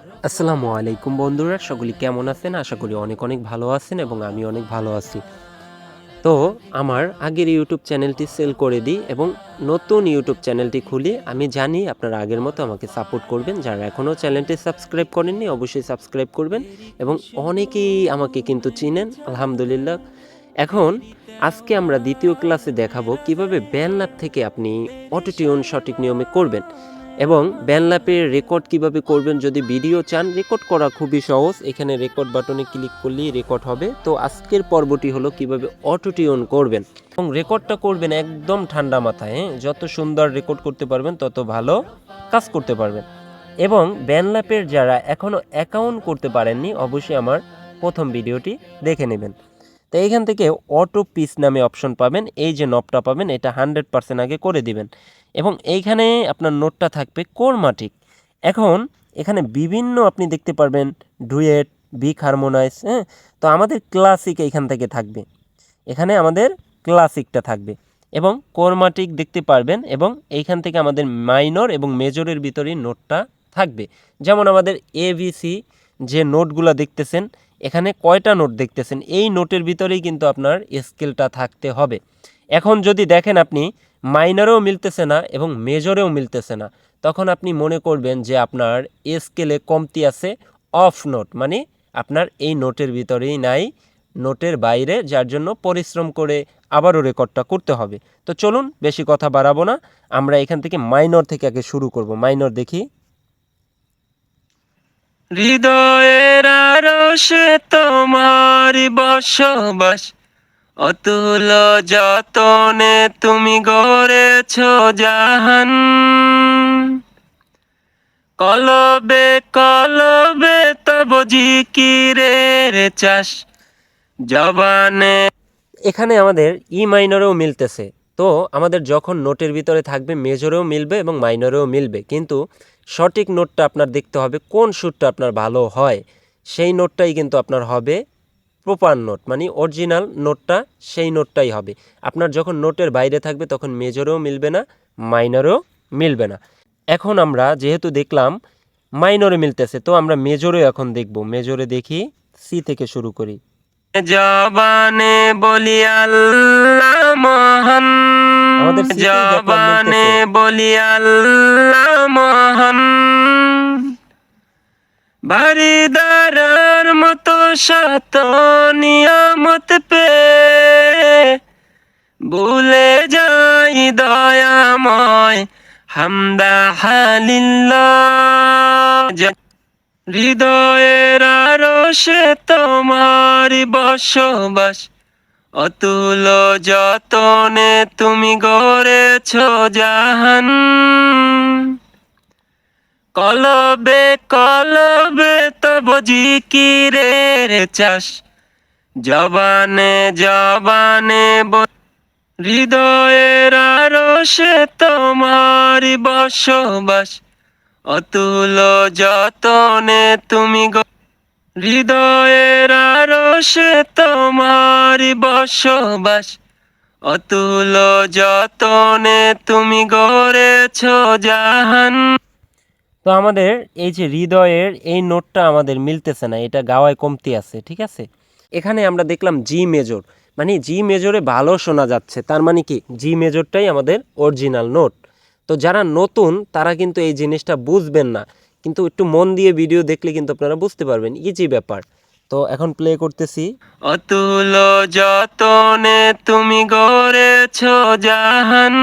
আসসালামু আলাইকুম বন্ধুরা, সকলে কেমন আছেন? আশা করি অনেক অনেক ভালো আছেন এবং আমি অনেক ভালো আছি। তো আমার আগের ইউটিউব চ্যানেলটি সেল করে দিই এবং নতুন ইউটিউব চ্যানেলটি খুলি। আমি জানি আপনারা আগের মতো আমাকে সাপোর্ট করবেন। যারা এখনও চ্যানেলটি সাবস্ক্রাইব করেননি অবশ্যই সাবস্ক্রাইব করবেন এবং অনেকেই আমাকে কিন্তু চিনেন আলহামদুলিল্লাহ। এখন আজকে আমরা দ্বিতীয় ক্লাসে দেখাবো কিভাবে ব্যানল্যাপ থেকে আপনি অটোটিউন সঠিক নিয়মে করবেন এবং ব্যানল্যাপের রেকর্ড কিভাবে করবেন। যদি ভিডিও চান রেকর্ড করা খুবই সহজ, এখানে রেকর্ড বাটনে ক্লিক করলেই রেকর্ড হবে। তো আজকের পর্বটি হলো কিভাবে অটোটিউন করবেন এবং রেকর্ডটা করবেন একদম ঠান্ডা মাথায়। যত সুন্দর রেকর্ড করতে পারবেন তত ভালো কাজ করতে পারবেন। এবং ব্যানল্যাপের যারা এখনও অ্যাকাউন্ট করতে পারেননি অবশ্যই আমার প্রথম ভিডিওটি দেখে নেবেন। তো এইখান থেকে অটো পিস নামে অপশন পাবেন, এই যে নবটা পাবেন এটা 100% আগে করে দিবেন এবং এইখানে আপনার নোটটা থাকবে কোরমাটিক। এখন এখানে বিভিন্ন আপনি দেখতে পারবেন ডুয়েট, বিগ হারমোনাইজ, হ্যাঁ। তো আমাদের ক্লাসিক এইখান থেকে থাকবে, এখানে আমাদের ক্লাসিকটা থাকবে এবং কোরমাটিক দেখতে পারবেন এবং এইখান থেকে আমাদের মাইনর এবং মেজরের ভিতরেই নোটটা থাকবে। যেমন আমাদের এবিসি যে নোটগুলো দেখতেছেন, এখানে কয়টা নোট দেখতেছেন, এই নোটের ভিতরেই কিন্তু আপনার স্কেলটা থাকতে হবে। এখন যদি দেখেন আপনি মাইনরেও মিলতেছে না এবং মেজরেও মিলতেছে না, তখন আপনি মনে করবেন যে আপনার স্কেলে কমতি আছে, অফ নোট, মানে আপনার এই নোটের ভিতরেই নাই, নোটের বাইরে, যার জন্য পরিশ্রম করে আবারও রেকর্ডটা করতে হবে। তো চলুন বেশি কথা বাড়াবো না, আমরা এখান থেকে মাইনর থেকে আগে শুরু করব। মাইনর দেখি। হৃদয়ের আরশে তোমার বসবাস, অতুল যতনে তুমি গড়েছ জাহান। কলবে কলবে তব জিকিরের চাষ, জবানে। এখানে আমাদের ই মাইনরেও মিলতেছে। তো আমাদের যখন নোটের ভিতরে থাকবে মেজরেও মিলবে এবং মাইনরেও মিলবে, কিন্তু সঠিক নোটটা আপনার দেখতে হবে কোন সুরটা আপনার ভালো হয়, সেই নোটটাই কিন্তু আপনার হবে প্রপার নোট, মানে অরিজিনাল নোটটা, সেই নোটটাই হবে। আপনার যখন নোটের বাইরে থাকবে তখন মেজরেও মিলবে না, মাইনরেও মিলবে না। এখন আমরা যেহেতু দেখলাম মাইনরে মিলতেছে, তো আমরা মেজরে এখন দেখব। মেজরে দেখি, সি থেকে শুরু করি। জবানে বলি আল্লাহ মহান, আমাদের জবানে বলি আল্লাহ মহান। বারিদারার মতো শত নিয়ামত পে ভুলে যাই দয়াময় হামদা হালিল্লাহ। হৃদয়ের আরশে তোমার বসবাস, অতুল যতনে তুমি গড়েছ জাহান। কলবে কলবে তব জিকিরের চাষ, জবানে জবানে হৃদয়ের আরশে তোমার বসবাস, অতুল যতনে তুমি হৃদয়ের আরশে তোমার বসবাস, অতুল যতনে তুমি গড়েছ জাহান। তো আমাদের এই যে হৃদয়ের এই নোটটা আমাদের মিলতেছে না, এটা গাওয়ায় কমতি আছে, ঠিক আছে। এখানে আমরা দেখলাম জি মেজর, মানে জি মেজরে ভালো শোনা যাচ্ছে, তার মানে কি জি মেজরটাই আমাদের অরিজিনাল নোট। তো যারা নতুন তারা কিন্তু এই জিনিসটা বুঝবেন না, কিন্তু একটু মন দিয়ে ভিডিও দেখলে কিন্তু আপনারা বুঝতে পারবেন, ইজি ব্যাপার। তো এখন প্লে করতেছি। অতুল যতনে তুমি গড়েছ জাহান,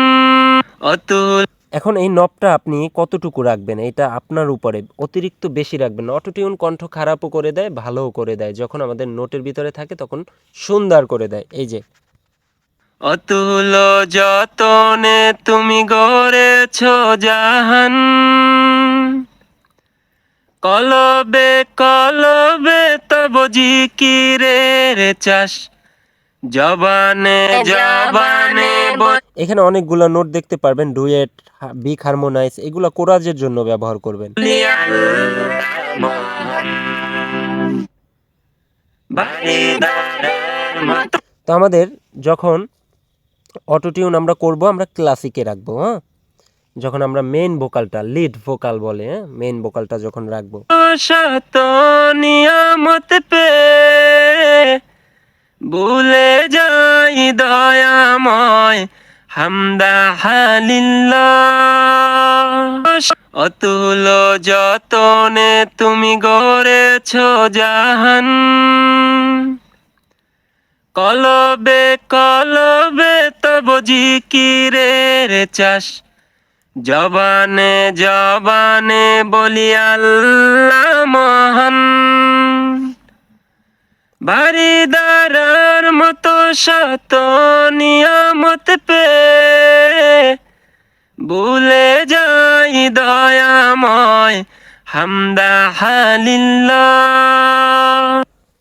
অতুল। এখন এই নবটা আপনি কতটুকু রাখবেন এটা আপনার উপরে, অতিরিক্ত বেশি রাখবেন না। অটোটিউন কণ্ঠ খারাপও করে দেয়, ভালোও করে দেয়, যখন আমাদের নোটের ভিতরে থাকে তখন সুন্দর করে দেয়। এই যে অতুল যতনে তুমি গড়েছ জাহান, কলবে কলবে তব জিকিরের চাষ, জবানে জবানে। এখানে অনেকগুলো নোট দেখতে পারবেন, ডুয়েট, বিগ হারমোনাইজ, এগুলো কোরাজের জন্য ব্যবহার করবেন। তো আমাদের যখন অটোটিউন আমরা করব আমরা ক্লাসিকে রাখবো, হ্যাঁ। যখন আমরা মেইন ভোকালটা লিড ভোকাল বলে, হ্যাঁ, মেইন ভোকালটা যখন রাখবো। শত নিয়ামত পে ভুলে যাই দয়াময় হামদা হালিল্লাহ। অতুল যতনে তুমি গড়েছ জাহান, কলবে কলবে তব জিকিরের চাষ, জবানে জবানে বলি আল্লাহ মহান। বারিদারার মতো শত নিয়ামত পে ভুলে যাই দয়াময় হামদা হালিল্লাহ।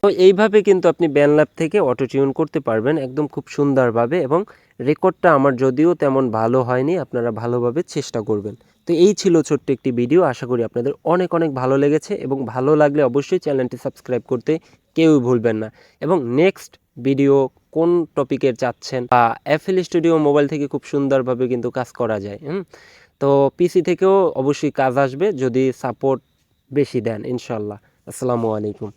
তো এইভাবে কিন্তু আপনি ব্যান্ড থেকে অটো টিউন করতে পারবেন একদম খুব সুন্দরভাবে, এবং রেকর্ডটা আমার যদিও তেমন ভালো হয়নি, আপনারা ভালোভাবে চেষ্টা করবেন। তো এই ছিল ছোট্ট একটি ভিডিও, আশা করি আপনাদের অনেক অনেক ভালো লেগেছে, এবং ভালো লাগলে অবশ্যই চ্যানেলটি সাবস্ক্রাইব করতে কেউই ভুলবেন না। এবং নেক্সট ভিডিও কোন টপিকের চাচ্ছেন, বা এফএল স্টুডিও মোবাইল থেকে খুব সুন্দরভাবে কিন্তু কাজ করা যায়। তো পিসি থেকেও অবশ্যই কাজ আসবে যদি সাপোর্ট বেশি দেন ইনশাল্লাহ। আসসালামু আলাইকুম।